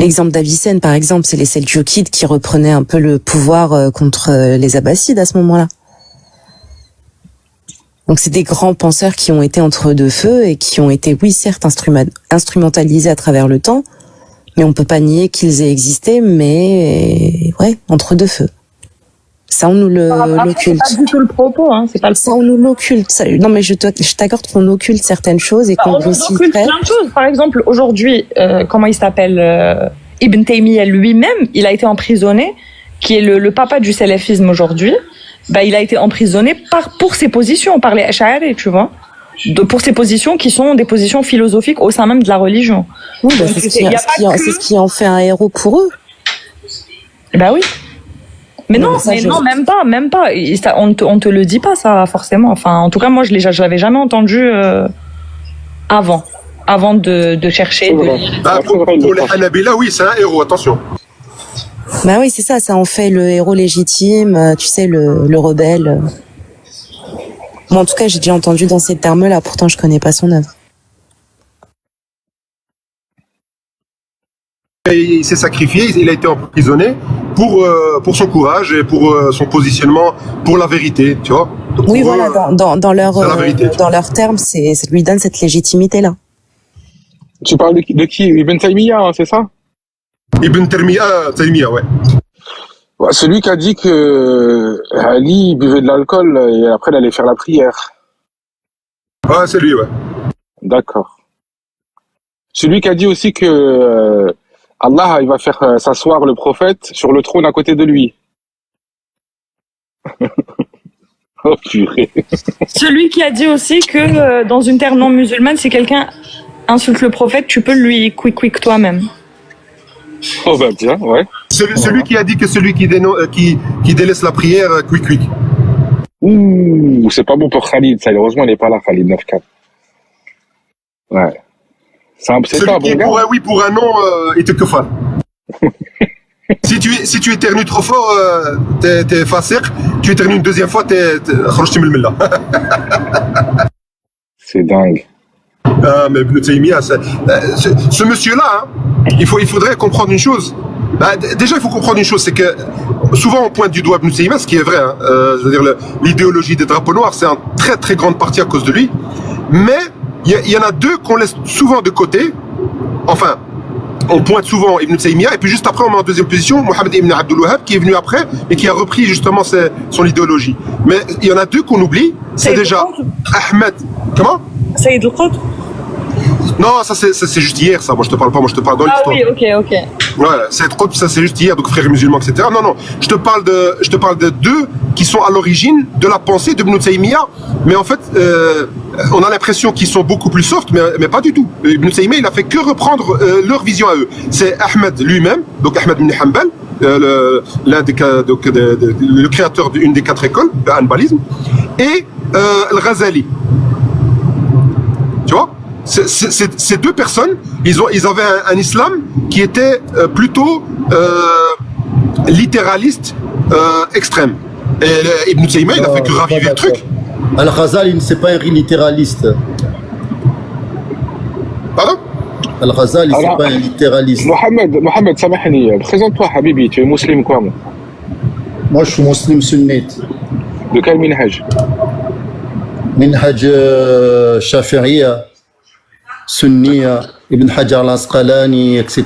l'exemple d'Avicenne, par exemple, c'est les Seljukides qui reprenaient un peu le pouvoir contre les Abbassides à ce moment-là. Donc c'est des grands penseurs qui ont été entre deux feux et qui ont été, oui, certes, instrumentalisés à travers le temps, mais on peut pas nier qu'ils aient existé, mais ouais, entre deux feux. Ça, on nous l'occulte. C'est pas du tout le propos, hein. C'est pas le Ça, on nous l'occulte. Non, mais je t'accorde qu'on occulte certaines choses et qu'on on occulte plein de choses. Par exemple, aujourd'hui, comment il s'appelle, Ibn Taymiyyah lui-même, il a été emprisonné, qui est le papa du salafisme aujourd'hui. Bah, il a été emprisonné pour ses positions, par les Ash'ari, tu vois. Pour ses positions qui sont des positions philosophiques au sein même de la religion. Oui, bah, c'est ce qui en fait un héros pour eux. Bah oui. Mais non, même pas. On te le dit pas, ça, forcément. Enfin, en tout cas, moi, je l'avais jamais entendu avant de chercher. Pour les Hanabila, oui, c'est un héros, attention. Bah oui, c'est ça en fait le héros légitime, tu sais, le rebelle. Bon, en tout cas, j'ai déjà entendu dans ces termes-là, pourtant je connais pas son œuvre. Il s'est sacrifié, il a été emprisonné pour son courage et pour son positionnement pour la vérité, tu vois. Donc, oui, voilà, dans leurs termes, ça lui donne cette légitimité-là. Tu parles de qui Ibn Taymiyyah, hein, c'est ça? Ibn Taymiyyah, ouais. Ouais. Celui qui a dit que Ali buvait de l'alcool et après il allait faire la prière. Ouais, c'est lui, ouais. D'accord. Celui qui a dit aussi que Allah, il va faire s'asseoir le prophète sur le trône à côté de lui. Oh purée. Celui qui a dit aussi que dans une terre non musulmane, si quelqu'un insulte le prophète, tu peux lui quick toi-même. Oh bah bien, ouais. Celui qui a dit que celui qui délaisse la prière, quick. Ouh, c'est pas bon pour Khalid, ça. Heureusement, il n'est pas là, Khalid 9-4. Ouais. C'est pas bon gars. Pour un nom, il te kafar. Si tu éternues trop fort, t'es fasir. Tu éternues une deuxième fois, t'es kharajti min al-millah. C'est dingue. Ah, mais Ibn Taymiyyah, ce monsieur-là, hein, il faudrait comprendre une chose. Bah, déjà, il faut comprendre une chose, c'est que souvent on pointe du doigt Ibn Taymiyyah, ce qui est vrai. Hein, je veux dire, l'idéologie des drapeaux noirs, c'est en très très grande partie à cause de lui. Mais il y en a deux qu'on laisse souvent de côté. Enfin, on pointe souvent Ibn Taymiyyah, et puis juste après on met en deuxième position Mohammed ibn Abdul Wahhab, qui est venu après et qui a repris justement son idéologie. Mais il y en a deux qu'on oublie. C'est déjà Ahmed. Comment? Saïd al-Qutb. Non, ça c'est juste hier, ça. Moi je te parle pas, moi je te parle dans l'histoire. Ah oui, ok. Ouais, Saïd Qutb, ça c'est juste hier, donc frères musulmans, etc. Non, je te parle de deux qui sont à l'origine de la pensée d'Ibn Taymiyyah, mais en fait, on a l'impression qu'ils sont beaucoup plus soft, mais pas du tout. Ibn Taymiyyah, il a fait que reprendre leur vision à eux. C'est Ahmed lui-même, donc Ahmed ibn Hanbal, le créateur d'une des 4 écoles, le hanbalisme, et Al-Ghazali. Tu vois? Ces deux personnes, ils avaient un islam qui était plutôt littéraliste extrême. Et Ibn Taymiyyah, il a fait que raviver le truc. Al-Ghazali, c'est pas un littéraliste. Pardon? Al-Ghazali, c'est pas un littéraliste. Mohamed, samahni, présente-toi, Habibi, tu es musulman quoi, moi? Moi, je suis musulman sunnite. De quel minhaj? Minhaj Shafi'iyya, Sunniya, Ibn Hajar al-Asqalani, etc.,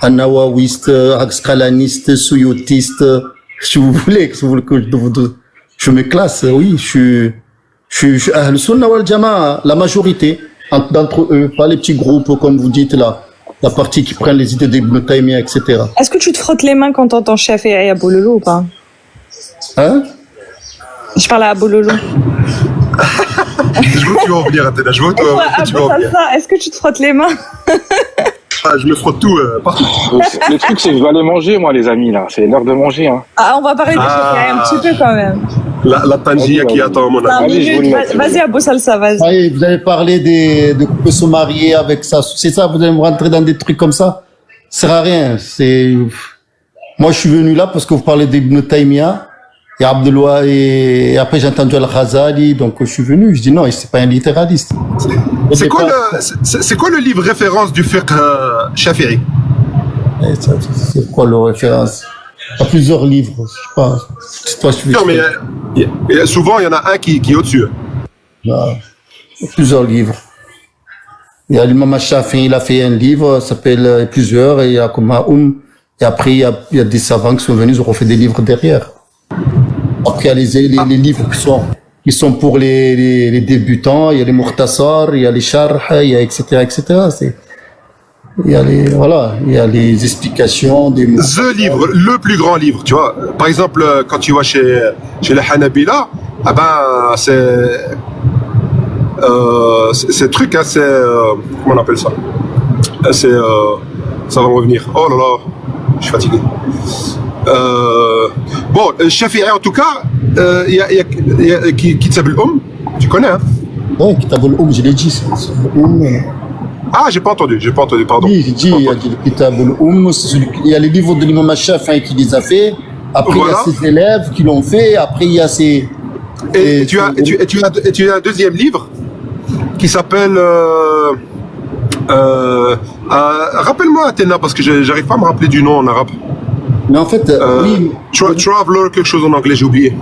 An-Nawawiste, Asqalaniste, Suyutiste, si vous voulez que je me classe, oui, je suis Ahl Sunnah wal Jama'a, la majorité d'entre eux, pas les petits groupes comme vous dites là, la partie qui prennent les idées d'Ibn Taymiyyah, etc. Est-ce que tu te frottes les mains quand t'entends Shafi'i à Bololo ou pas? Hein? Je parle à Abololo. Je vois où tu vas en venir, Athéna. Je vois où tu vas en venir. Est-ce que tu te frottes les mains? Je me frotte tout, partout. Le truc, c'est que je vais aller manger, moi, les amis, là. C'est l'heure de manger, hein. Ah, on va parler de Shafi'i un petit peu quand même. La Tangia qui attend, mon ami. Vas-y, Abou Salsa, vas-y. Allez, vous avez parlé de couples se marier avec ça. C'est ça, vous allez me rentrer dans des trucs comme ça? Ça sert à rien. Moi, je suis venu là parce que vous parlez d'Ibn Taymiyyah. Et Abdullah, et après j'ai entendu Al-Ghazali, donc je suis venu, je dis non, c'est pas un littéraliste. C'est quoi le livre référence du fiqh Shafi'i? Et ça, c'est quoi le référence? Il y a plusieurs livres, je sais pas. C'est toi, je Non, mais souvent, il y en a un qui est au-dessus. Il y a plusieurs livres. Il y a l'imam Shafi'i, il a fait un livre, ça s'appelle plusieurs, et il y a comme un et après, il y a des savants qui sont venus, ils ont refait des livres derrière. Après, il y a les livres qui sont pour les débutants, il y a les Mukhtasar, il y a les Sharh, il y a etc. Il y a les explications des mots. The livre, le plus grand livre, tu vois. Par exemple, quand tu vas chez les Hanabila, ah ben, c'est truc, hein, comment on appelle ça? Ça va me revenir. Oh là là, je suis fatigué. Bon, Shafi'i en tout cas, il y a Kitab al-Umm, tu connais, hein? Oui, Kitab al-Umm, je l'ai dit. Ah, j'ai pas entendu, pardon. Oui, j'ai dit, il y a le Kitab al-Umm, il y a les livres de l'imam Shafi'i qui les a fait, après il y a ses élèves qui l'ont fait, après il y a ses... Et tu as un deuxième livre qui s'appelle... rappelle-moi Athéna, parce que j'arrive pas à me rappeler du nom en arabe. Mais en fait, oui... Traveler, quelque chose en anglais, j'ai oublié.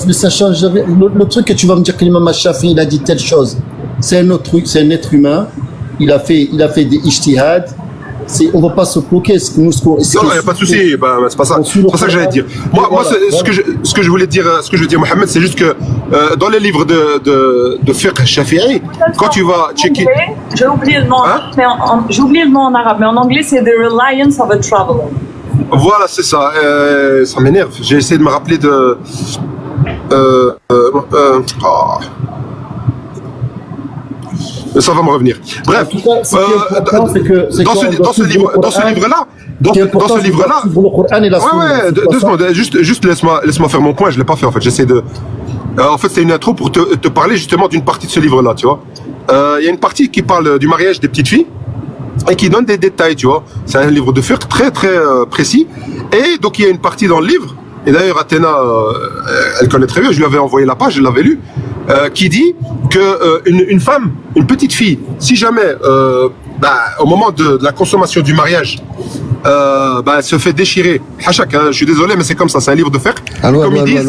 Mais ça change. Le truc que tu vas me dire que l'imam Shafi'i, il a dit telle chose, c'est un autre truc, c'est un être humain, il a fait des ijtihad, on va pas se bloquer. Non, il n'y a pas de souci, c'est pas ça. C'est pas ça que j'allais dire. Moi, ce que je voulais dire, Mohamed, c'est juste que dans les livres de fiqh Shafi'i, quand tu vas checker... J'ai oublié le nom, j'ai oublié le nom en arabe, mais en anglais, c'est The Reliance of a Traveler. Voilà, c'est ça. Ça m'énerve. J'ai essayé de me rappeler de... Ça va me revenir. Bref, dans ce livre-là, deux secondes, juste laisse-moi faire mon point. Je l'ai pas fait en fait. J'essaie de. En fait, c'est une intro pour te parler justement d'une partie de ce livre-là, tu vois. Il y a une partie qui parle du mariage des petites filles et qui donne des détails, tu vois. C'est un livre de fiqh très très précis. Et donc il y a une partie dans le livre. Et d'ailleurs, Athéna, elle connaît très bien. Je lui avais envoyé la page, elle l'avait lu. Qui dit que une femme, une petite fille, si jamais au moment de la consommation du mariage, elle se fait déchirer. Hachak, je suis désolé, mais c'est comme ça, c'est un livre de fiqh. Comme ils disent.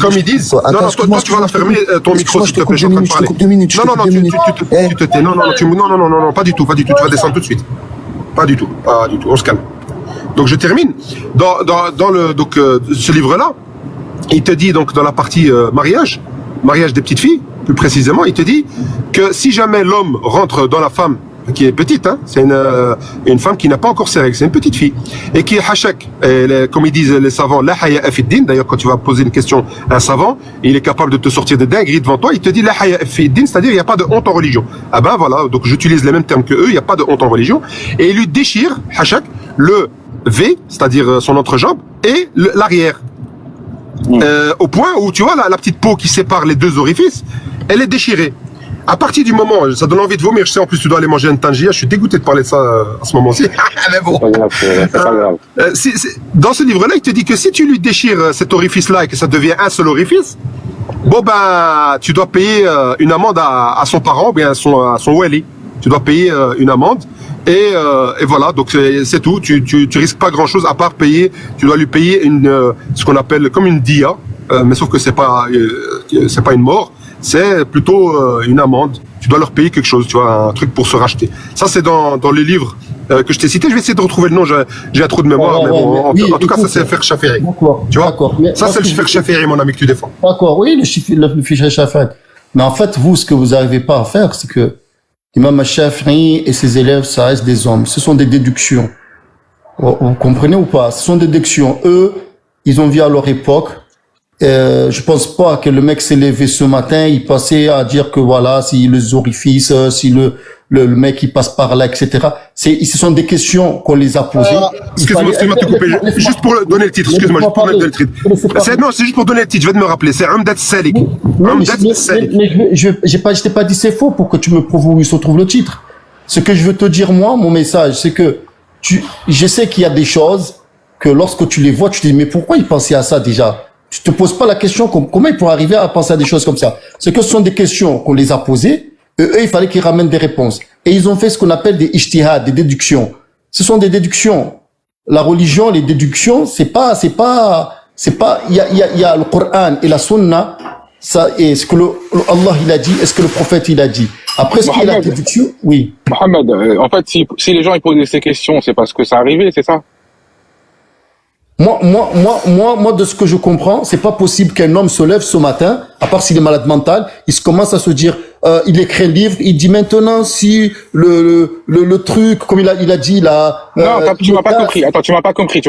Comme ils disent. Non, toi, tu vas la fermer ton micro, s'il te plaît, je suis en train de parler. Non, pas du tout, tu vas descendre tout de suite. Pas du tout, on se calme. Donc je termine. Dans ce livre-là, il te dit donc dans la partie mariage des petites filles, plus précisément, il te dit que si jamais l'homme rentre dans la femme qui est petite, hein, c'est une femme qui n'a pas encore ses règles, c'est une petite fille, et qui est hachak, comme ils disent les savants, la haya fi din. D'ailleurs, quand tu vas poser une question à un savant, il est capable de te sortir des dingueries devant toi, il te dit la haya fi din, c'est-à-dire il n'y a pas de honte en religion. Ah ben voilà, donc j'utilise les mêmes termes que eux, il n'y a pas de honte en religion, et il lui déchire, hachak, le V, c'est-à-dire son entrejambe, et l'arrière. Au point où tu vois la petite peau qui sépare les deux orifices, elle est déchirée. À partir du moment, ça donne envie de vomir, je sais en plus tu dois aller manger un tangia, je suis dégoûté de parler de ça à ce moment-ci. Mais bon. Dans ce livre-là, il te dit que si tu lui déchires cet orifice-là et que ça devient un seul orifice, bon ben tu dois payer une amende à son parent ou bien à son wali. Tu dois payer une amende. Et voilà, donc c'est tout. Tu risques pas grand chose à part payer. Tu dois lui payer ce qu'on appelle comme une dia, mais sauf que c'est pas une mort. C'est plutôt une amende. Tu dois leur payer quelque chose, tu vois, un truc pour se racheter. Ça c'est dans les livres que je t'ai cités. Je vais essayer de retrouver le nom. J'ai un trou de mémoire, mais bon, en tout cas ça c'est le fiqh Shafi'i. Tu vois, ça c'est le fiqh Shafi'i, mon ami, que tu défends. D'accord, oui, le fiqh Shafi'i. Mais en fait, vous, ce que vous n'arrivez pas à faire, c'est que Imam Shafi'i et ses élèves, ça reste des hommes. Ce sont des déductions. Vous comprenez ou pas? Ce sont des déductions. Eux, ils ont vu à leur époque. Je pense pas que le mec s'est levé ce matin, il passait à dire que voilà, si les orifices, si le mec il passe par là, etc. Ce sont des questions qu'on les a posées. Excuse-moi de te couper. Juste pour donner le titre. Excuse-moi, juste pour donner le titre. C'est juste pour donner le titre. Je vais te me rappeler. C'est Umdat Salik. Mais je t'ai pas dit c'est faux pour que tu me prouves où se trouve le titre. Ce que je veux te dire, moi, mon message, c'est que je sais qu'il y a des choses que lorsque tu les vois, tu te dis, mais pourquoi il pensait à ça déjà? Tu te poses pas la question comment il pourrait arriver à penser à des choses comme ça. C'est que ce sont des questions qu'on les a posées. Eux, il fallait qu'ils ramènent des réponses. Et ils ont fait ce qu'on appelle des ijtihad, des déductions. Ce sont des déductions. La religion, les déductions, il y a le Coran et la Sunna, ça, et ce que Allah, il a dit, est-ce que le prophète, il a dit. Après, ce qu'il y a la déduction, oui. Mohamed, en fait, si les gens ils posaient ces questions, c'est parce que ça arrivait, c'est ça? Moi, de ce que je comprends, c'est pas possible qu'un homme se lève ce matin, à part s'il est malade mental, il se commence à se dire, il écrit un livre, il dit maintenant si le truc, comme il a dit là. Non, tu m'as pas compris. Attends, tu m'as pas compris.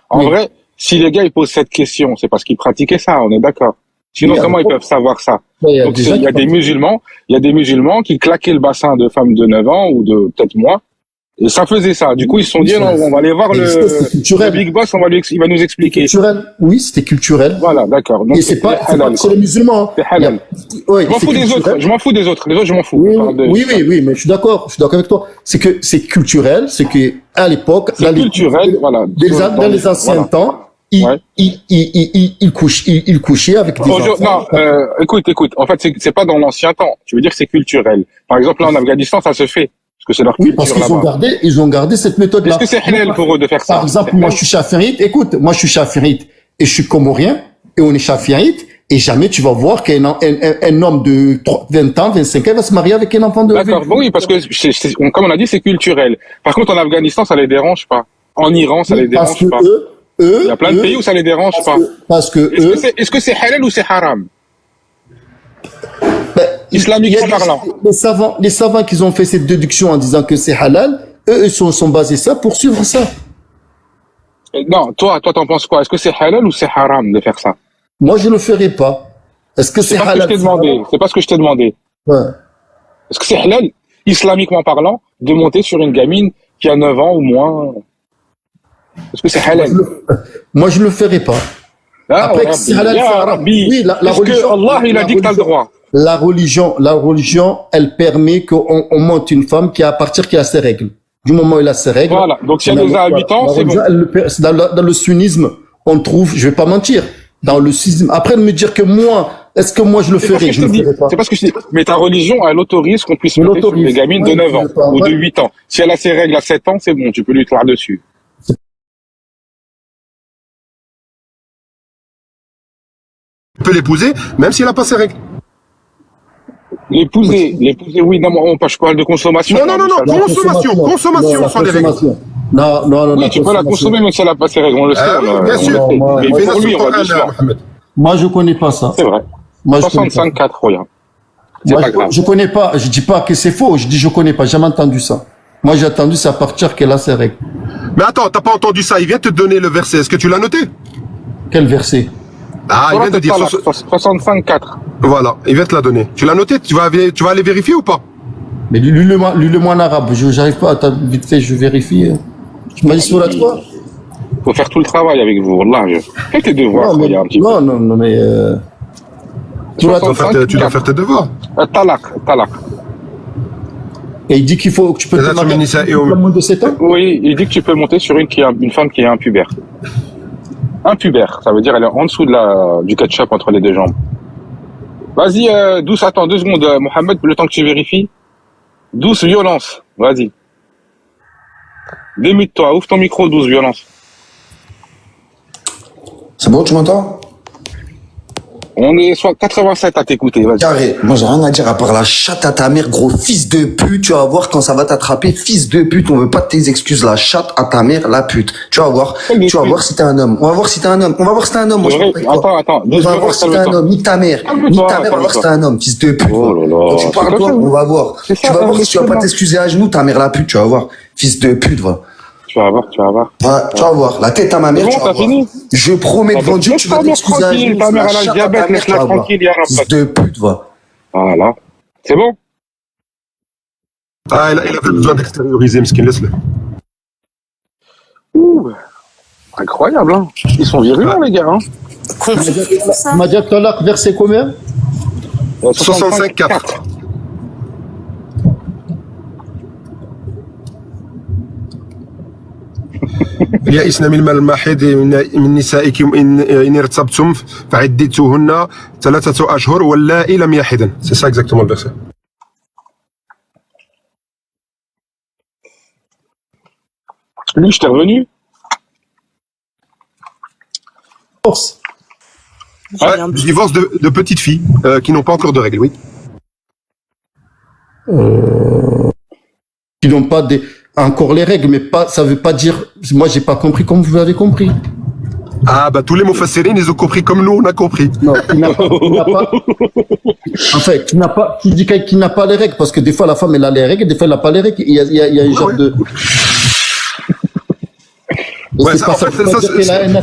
En vrai, si les gars ils posent cette question, c'est parce qu'ils pratiquaient ça, on est d'accord. Sinon, Oui, comment ils peuvent savoir ça? Ouais, Donc, il y a des musulmans qui claquaient le bassin de femmes de 9 ans ou de peut-être moins. Et ça faisait ça. Du coup, ils se sont dit, non, on va aller voir le Big Boss, il va nous expliquer. Culturel. Oui, c'était culturel. Voilà, d'accord. Donc, Et c'est pas que les musulmans. C'est halal. Oui, Je m'en fous des autres. Je m'en fous des autres. Les autres, je m'en fous. Oui, mais je suis d'accord avec toi. C'est que c'est culturel, c'est que à l'époque, c'est culturel, voilà. Dans les anciens temps, il couchait avec des enfants. Non, écoute. En fait, c'est pas dans l'ancien temps. Tu veux dire que c'est culturel. Par exemple, là, en Afghanistan, ça se fait. Parce que c'est leur culture parce qu'ils là-bas. ils ont gardé cette méthode-là. Est-ce que c'est halal pour eux de faire ça? Par exemple, moi, je suis chafirite. Écoute, moi, je suis chafirite et je suis comorien et on est chafirite et jamais tu vas voir qu'un homme de 20 ans, 25 ans va se marier avec un enfant de... D'accord. Bon, oui, parce que comme on a dit, c'est culturel. Par contre, en Afghanistan, ça les dérange pas. En Iran, ça les dérange pas. Il y a plein de pays où ça les dérange pas. Est-ce que c'est halal ou c'est haram? Islamiquement parlant. Les savants qui ont fait cette déduction en disant que c'est halal, eux, ils sont basés ça pour suivre ça. Non, toi, t'en penses quoi? Est-ce que c'est halal ou c'est haram de faire ça? Moi, je ne le ferai pas. Est-ce que c'est halal? C'est pas ce que je t'ai demandé. Ouais. Est-ce que c'est halal, islamiquement parlant, de monter sur une gamine qui a 9 ans ou moins? Est-ce que c'est halal? Moi, je ne le ferai pas. Après, c'est halal, c'est haram. Oui, la religion. Allah, il a dit que t'as le droit. La religion, elle permet qu'on monte une femme qui a ses règles. Du moment où elle a ses règles. Voilà. Donc, si elle nous a habitants, c'est bon. Dans le sunnisme, on trouve, je vais pas mentir, dans le sunnisme. Après, de me dire que moi, est-ce que moi je le ferai? Je le ferai pas. C'est pas ce que je dis. Mais ta religion, elle autorise qu'on puisse monter sur des gamines de 9 ans ou de 8 ans. Si elle a ses règles à 7 ans, c'est bon, tu peux lui tirer dessus. Tu peux l'épouser, même si elle n'a pas ses règles. L'épouser, oui, non, je parle de consommation. Non, consommation sans les règles. Non. Oui, tu peux la consommer même si elle n'a pas ses règles, on le sait. Bien sûr. Mais pour lui, on va doucement. Moi, je connais pas ça. C'est vrai. 65-4, regarde. Moi, je connais pas, je dis pas que c'est faux, je dis je connais pas, j'ai jamais entendu ça. Moi, j'ai entendu ça à partir qu'elle a ses règles. Mais attends, t'as pas entendu ça, il vient te donner le verset, est-ce que tu l'as noté? Quel verset? Ah, il vient de dire 65-4. Voilà, il vient te la donner. Tu l'as noté? Tu vas aller vérifier ou pas? Mais lis-le-moi en arabe. J'arrive pas. Attends, vite fait, je vérifie. Tu m'as dit sur la toi? Faut faire tout le travail avec vous. Wallah, fais tes devoirs. Non, mais tu dois faire tes devoirs. Talak. Et il dit qu'il faut que tu peux te marier moins de 7 ans? Oui, il dit que tu peux monter sur une femme qui est impubère. Impubère, ça veut dire elle est en dessous du ketchup entre les deux jambes. Vas-y, douce, attends 2 secondes, Mohamed, le temps que tu vérifies. Douce violence, vas-y. Démute-toi, ouvre ton micro, douce violence. C'est bon, tu m'entends? On est soit 87 à t'écouter, vas-y. Carré, moi j'ai rien à dire à part la chatte à ta mère, gros fils de pute, tu vas voir quand ça va t'attraper, fils de pute, on veut pas de tes excuses, la chatte à ta mère, la pute. Tu vas voir si t'es un homme, on va voir si t'es un homme, moi Attends, on va voir si t'es un homme, nique ta mère, on va voir si t'es un homme, fils de pute. Oh là là. Quand tu parles toi, on va voir. Tu vas voir si tu vas pas t'excuser à genoux, ta mère la pute, tu vas voir, fils de pute, va. Tu vas voir. Ouais, tu vas voir. La tête à ma mère, bon, tu vas voir. Fini. Je promets devant Dieu, tu vas t'excuser à genoux. Ta mère, elle a le diabète, laisse-la tranquille, y'a Fils de pute, va. Voilà. C'est bon? Ah, il avait besoin d'extérioriser, Mskin, laisse-le. Ouh. Incroyable, hein. Ils sont virulents, les gars, hein. Madia Talak, verset combien? 65-4. يئسن من المحيض من نسائكم إن ارتبتم فعدتهن 3 أشهر واللائي لم يحضن. C'est ça exactement le verset. Lui, je t'ai revenu. Force. Ouais, je divorce de petites filles qui n'ont pas encore de règles, oui. Qui n'ont pas encore les règles, mais pas, ça veut pas dire, moi j'ai pas compris comme vous l'avez compris. Ah bah tous les mufassirin, ils ont compris comme nous on a compris. Non, qui n'a pas, enfin, qui dit qui n'a pas les règles, parce que des fois la femme elle a les règles, des fois elle n'a pas les règles, il y a un genre de... Ouais, en fait,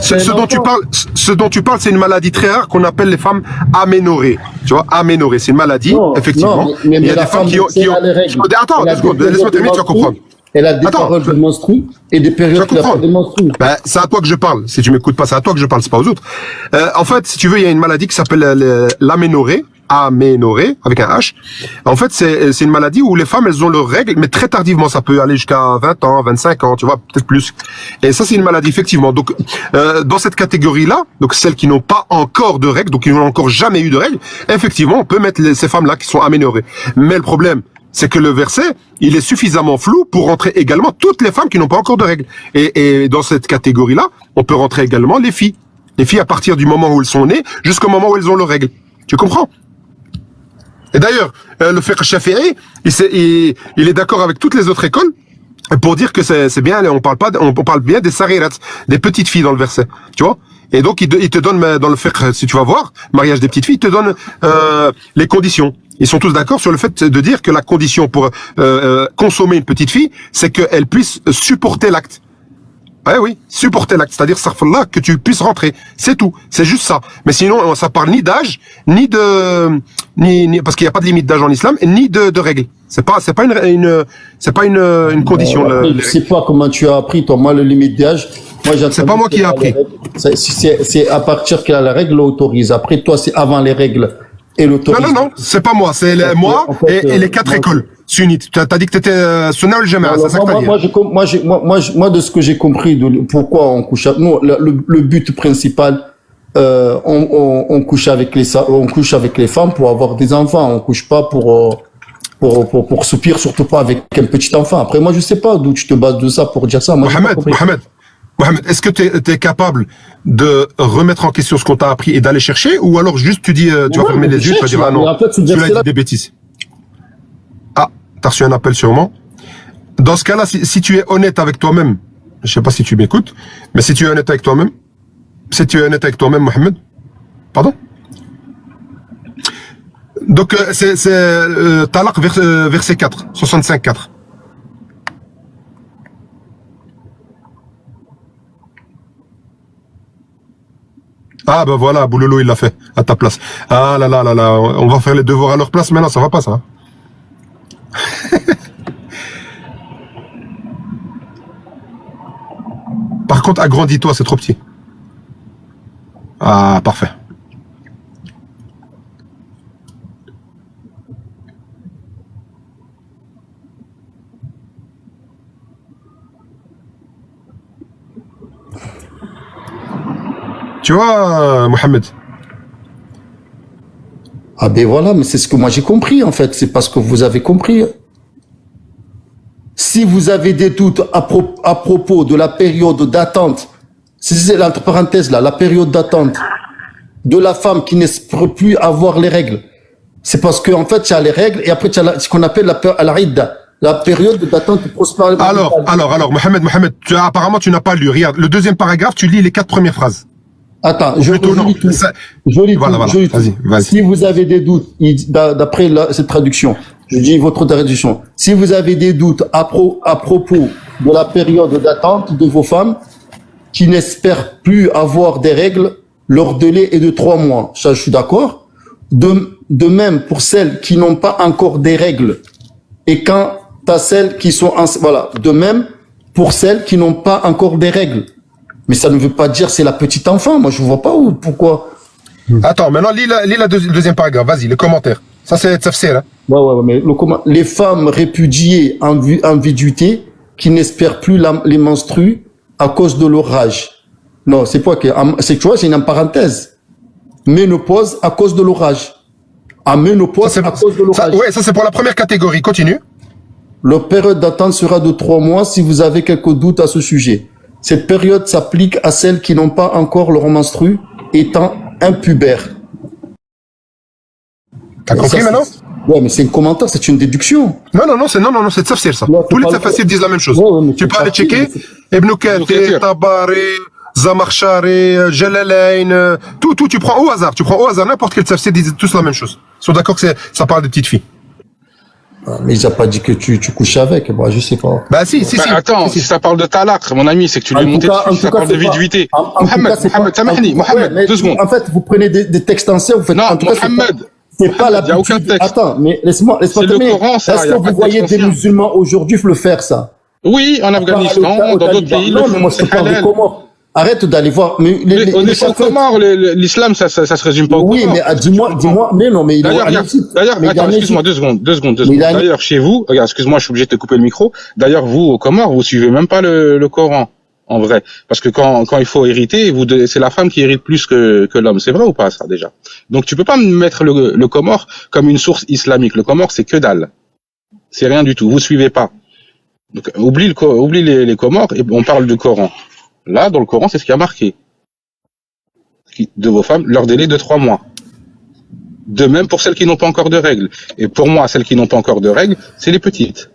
ce dont tu parles, c'est une maladie très rare qu'on appelle les femmes aménorrhées. Tu vois, aménorrhées, c'est une maladie, non, effectivement. Non, mais il y a la des femmes qui ont les règles. Attends, 2 secondes, laisse-moi terminer, tu vas comprendre. Elle a des périodes de menstrues et des périodes qui n'a pas de menstrues. Ben, c'est à toi que je parle. Si tu m'écoutes pas, c'est à toi que je parle, c'est pas aux autres. En fait, si tu veux, il y a une maladie qui s'appelle l'aménorrhée, aménorrhée, avec un H. En fait, c'est une maladie où les femmes, elles ont leurs règles, mais très tardivement. Ça peut aller jusqu'à 20 ans, 25 ans, tu vois, peut-être plus. Et ça, c'est une maladie, effectivement. Donc, dans cette catégorie-là, donc celles qui n'ont pas encore de règles, donc qui n'ont encore jamais eu de règles, effectivement, on peut mettre ces femmes-là qui sont aménorrhées. Mais le problème, c'est que le verset, il est suffisamment flou pour rentrer également toutes les femmes qui n'ont pas encore de règles. Et dans cette catégorie-là, on peut rentrer également les filles. Les filles à partir du moment où elles sont nées jusqu'au moment où elles ont leurs règles. Tu comprends? Et d'ailleurs, le fiqh shafi'i, il est d'accord avec toutes les autres écoles pour dire que c'est bien, on parle bien des sarirat, des petites filles dans le verset. Tu vois? Et donc, il te donne, dans le fiqh, si tu vas voir, mariage des petites filles, il te donne les conditions. Ils sont tous d'accord sur le fait de dire que la condition pour consommer une petite fille, c'est qu'elle puisse supporter l'acte. Ouais, oui, supporter l'acte, c'est-à-dire là que tu puisses rentrer, c'est tout, c'est juste ça. Mais sinon, ça parle ni d'âge, ni parce qu'il n'y a pas de limite d'âge en islam, ni de règles. C'est pas une condition. Je sais pas comment tu as appris, toi. Moi, le limite d'âge, c'est pas moi qui ai appris. C'est à partir que la règle l'autorise. Après, toi, c'est avant les règles et l'autorise. Non, c'est pas moi, c'est moi en fait, et les 4 écoles sunnites. Tu as dit que tu étais sunna ou le jama'a, c'est ça que tu as dit. Moi, de ce que j'ai compris, pourquoi on couche, nous, le but principal, on couche avec les femmes pour avoir des enfants. On couche pas pour soupir, surtout pas avec un petit enfant. Après, moi, je sais pas d'où tu te bases de ça pour dire ça. Moi, Mohamed, est-ce que tu es capable de remettre en question ce qu'on t'a appris et d'aller chercher, ou alors juste tu dis, tu vas fermer les yeux, tu vas dire ah non, celui-là il dit des bêtises. Ah, t'as reçu un appel sûrement. Dans ce cas-là, si tu es honnête avec toi-même, je sais pas si tu m'écoutes, mais si tu es honnête avec toi-même, Mohamed, pardon. Donc c'est Talaq verset 4, 65-4. Ah ben voilà, Bouloulou il l'a fait à ta place. Ah là, on va faire les devoirs à leur place maintenant, ça va pas ça. Par contre, agrandis-toi, c'est trop petit. Ah, parfait. Tu vois, Mohamed? Ah ben voilà, mais c'est ce que moi j'ai compris en fait, c'est parce que vous avez compris. Si vous avez des doutes à propos de la période d'attente, c'est entre parenthèses là, la période d'attente de la femme qui n'espère plus avoir les règles, c'est parce que en fait tu as les règles et après tu as ce qu'on appelle la idda, la période d'attente prospère. Alors, Mohamed, apparemment tu n'as pas lu. Regarde, le deuxième paragraphe, tu lis les 4 premières phrases. Attends, je lis tout. Vas-y. Si vous avez des doutes, d'après cette traduction, je dis votre traduction. Si vous avez des doutes à propos de la période d'attente de vos femmes qui n'espèrent plus avoir des règles, leur délai est de 3 mois. Ça, je suis d'accord. De même pour celles qui n'ont pas encore des règles et quand t'as celles qui sont voilà. De même pour celles qui n'ont pas encore des règles. Mais ça ne veut pas dire c'est la petite enfant. Moi, je vois pas pourquoi. Attends, maintenant, lis le deuxième paragraphe. Vas-y, les commentaires. Ça, c'est tafsir, hein. Ouais, mais les femmes répudiées en viduité qui n'espèrent plus les menstrues à cause de leur rage. Non, c'est quoi que, c'est, tu vois, c'est une parenthèse. Ménopause à cause de l'orage. À ménopause à cause de l'orage. Ouais, ça, c'est pour la première catégorie. Continue. Leur période d'attente sera de 3 mois si vous avez quelques doutes à ce sujet. Cette période s'applique à celles qui n'ont pas encore leur menstru, étant impubères. T'as compris Ça, maintenant? Ouais, mais c'est un commentaire, c'est une déduction. Non, c'est tafsir ça. Non, Tous les c'est pas- tafsirs disent la même chose. Ouais, mais Tu c'est peux aller tafsir, checker mais Ibn Kathir, Tabari, Zamakhshari, Jalalain, tout, tu prends au hasard. Tu prends au hasard n'importe quel tafsir, disent tous la même chose. Ils sont d'accord que ça parle de petites filles. Ah, mais il n'a pas dit que tu couches avec. Moi, je sais pas. Bah si. Attends, si ça parle de talaq, mon ami, c'est que tu lui es monté dessus. Ça parle de viduité. Mohamed, samahni, Mohamed, 2 secondes. En fait, vous prenez des textes anciens, vous faites. Non, en tout cas, Mohamed, c'est pas il y a aucun l'habitude. texte. Attends, mais laisse-moi C'est le terminer. Coran, ça, Est-ce il y a que pas vous de voyez texte des ancien. musulmans aujourd'hui le faire ça? Oui, en Afghanistan, dans d'autres pays, non, mais moi je te c'est parle des halal. Comores. Arrête d'aller voir. Mais On est sur Comores, l'islam, ça se résume pas au Oui, Comores. mais dis-moi, mais non, mais il est D'ailleurs, en regarde, Égypte. d'ailleurs, Mais il est attends, en excuse-moi, Égypte. 2 secondes. Mais il est en- D'ailleurs, chez vous, regarde, excuse-moi, je suis obligé de te couper le micro. D'ailleurs, vous, au Comores, vous suivez même pas le Coran, en vrai. Parce que quand il faut hériter, c'est la femme qui hérite plus que l'homme. C'est vrai ou pas, ça, déjà? Donc, tu peux pas mettre le Comore comme une source islamique. Le Comore, c'est que dalle. C'est rien du tout. Vous suivez pas. Donc, oublie les Comores et on parle du Coran. Là, dans le Coran, c'est ce qui a marqué. De vos femmes, leur délai de 3 mois. De même pour celles qui n'ont pas encore de règles. Et pour moi, celles qui n'ont pas encore de règles, c'est les petites.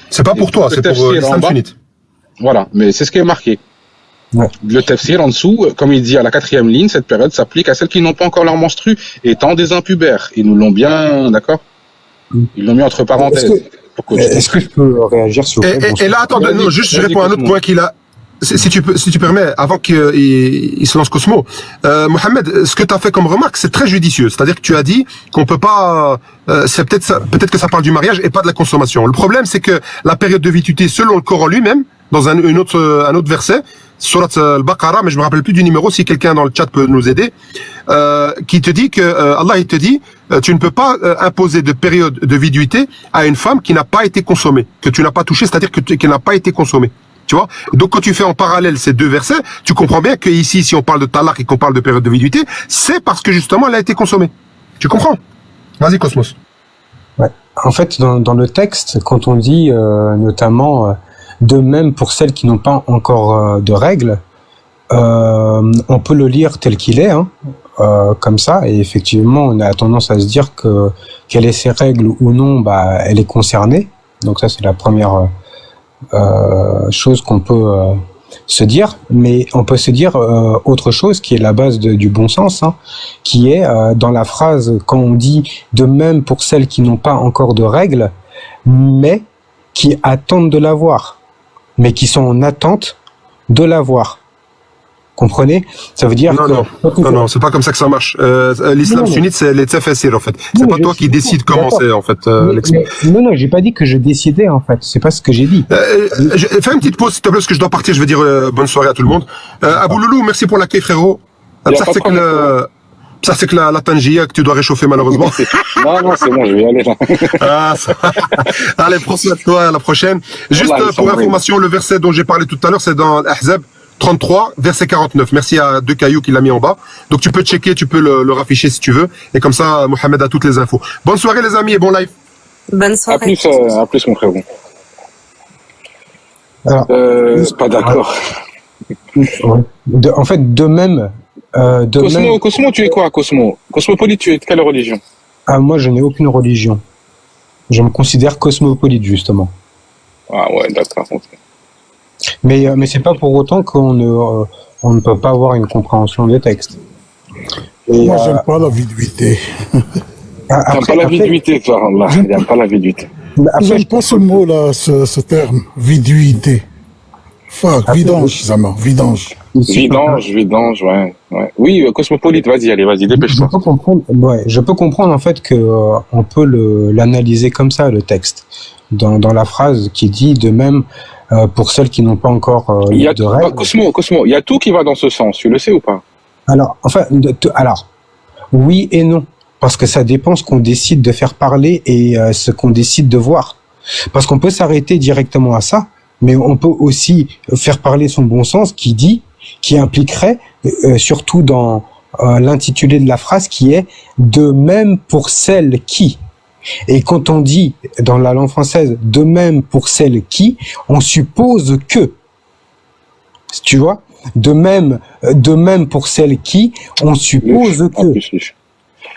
C'est pas pour toi, Le c'est pour tafsir en l'islam bas. sunnite. Voilà, mais c'est ce qui est marqué. Ouais. Le tafsir en dessous, comme il dit à la 4e ligne, cette période s'applique à celles qui n'ont pas encore leur menstru, étant des impubères. Ils nous l'ont bien, d'accord? Ils l'ont mis entre parenthèses. Est-ce que je peux réagir sur Et là, attends, Vas-y, non, juste je vas-y, réponds à un autre Cosmo. point qu'il a. Si tu permets, avant qu'il se lance Cosmo, Mohamed, ce que tu as fait comme remarque, c'est très judicieux. C'est-à-dire que tu as dit qu'on peut pas, c'est peut-être que ça parle du mariage et pas de la consommation. Le problème, c'est que la période de viduité, selon le Coran lui-même, dans un autre verset, Surat al-Baqarah, mais je me rappelle plus du numéro, si quelqu'un dans le chat peut nous aider, qui te dit que Allah il te dit, tu ne peux pas imposer de période de viduité à une femme qui n'a pas été consommée, que tu n'as pas touchée, c'est-à-dire qu'elle n'a pas été consommée. Tu vois? Donc quand tu fais en parallèle ces deux versets, tu comprends bien que ici, si on parle de talaq et qu'on parle de période de viduité, c'est parce que justement elle a été consommée. Tu comprends? Vas-y Cosmos. En fait, dans le texte, quand on dit notamment de même pour celles qui n'ont pas encore de règles, on peut le lire tel qu'il est, comme ça, et effectivement, on a tendance à se dire que qu'elle ait ses règles ou non, bah, elle est concernée. Donc ça, c'est la première chose qu'on peut se dire, mais on peut se dire autre chose qui est la base du bon sens, qui est dans la phrase quand on dit de même pour celles qui n'ont pas encore de règles, mais qui attendent de l'avoir, mais qui sont en attente de l'avoir. Comprenez? Ça veut dire Non, c'est pas comme ça que ça marche. L'islam sunnite, c'est les tafsir en fait. C'est pas toi qui décides comment c'est en fait. Non, j'ai pas dit que je décidais en fait. C'est pas ce que j'ai dit. Fais une petite pause s'il te plaît parce que je dois partir. Je veux dire bonne soirée à tout le monde. Abou Loulou, merci pour l'accueil frérot. Ça c'est que la tangia que tu dois réchauffer malheureusement. Non, c'est bon, je vais y aller. Allez, prends soin de toi, à la prochaine. Juste pour information, le verset dont j'ai parlé tout à l'heure, c'est dans Ahzab 33, verset 49. Merci à Deux Cailloux qui l'a mis en bas. Donc tu peux checker, tu peux le rafficher si tu veux. Et comme ça, Mohamed a toutes les infos. Bonne soirée les amis et bon live. Bonne soirée. À plus mon frérot. Alors, Pas d'accord. En fait, de même. Cosmo, tu es quoi, Cosmo? Cosmopolite, tu es de quelle religion? Ah, moi, je n'ai aucune religion. Je me considère cosmopolite, justement. Ah ouais, d'accord. Okay. Mais c'est pas pour autant qu'on ne peut pas avoir une compréhension des textes. Moi, j'aime pas la viduité. J'aime pas la viduité, toi, Allah. J'aime pas la viduité. J'aime pas ce mot-là, ce terme, viduité. Fuck, vidange, Zama, vidange. Vidange, ouais. Oui, cosmopolite, vas-y, dépêche-toi. Je peux comprendre en fait que on peut l'analyser comme ça, le texte, dans la phrase qui dit de même pour celles qui n'ont pas encore de règles. Cosmo, il y a tout qui va dans ce sens, tu le sais ou pas? Alors, enfin, oui et non, parce que ça dépend ce qu'on décide de faire parler et ce qu'on décide de voir. Parce qu'on peut s'arrêter directement à ça, mais on peut aussi faire parler son bon sens qui impliquerait, surtout dans l'intitulé de la phrase, qui est « de même pour celles qui ». Et quand on dit dans la langue française de même pour celle qui, on suppose que, tu vois, de même pour celle qui, on suppose En que. plus.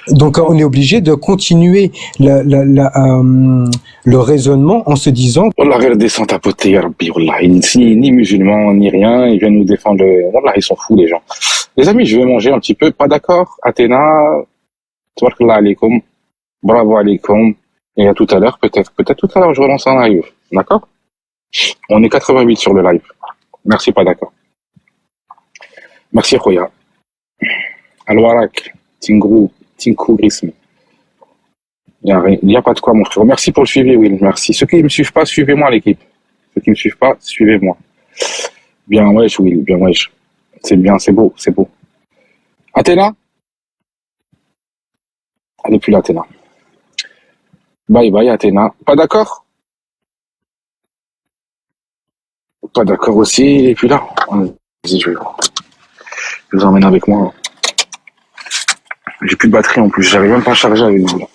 Donc on est obligé de continuer le raisonnement en se disant Wallah, regardez sans tapoter, ya Rabbi, wallah. Ni musulmans, ni rien, ils viennent nous défendre. Wallah, ils sont fous, les gens. Les amis, je vais manger un petit peu, pas d'accord? Athéna, tabarakallah alaykoum, bravo alaykoum, et à tout à l'heure, peut-être tout à l'heure, je relance un live, d'accord? On est 88 sur le live. Merci, pas d'accord. Merci, Khoya. Al-Warak, Tinku Grisme. Il n'y a pas de quoi, mon frère. Merci pour le suivi, Will. Merci. Ceux qui ne me suivent pas, suivez-moi, l'équipe. Ceux qui ne me suivent pas, suivez-moi. Bien, wesh, Will. Bien, wesh. C'est bien, c'est beau, c'est beau. Athéna? Elle n'est plus là, Athéna. Bye bye, Athéna. Pas d'accord? Pas d'accord aussi, il n'est plus là. Vas-y, je vous emmène avec moi. J'ai plus de batterie en plus, j'arrive même pas à charger avec vous. Là.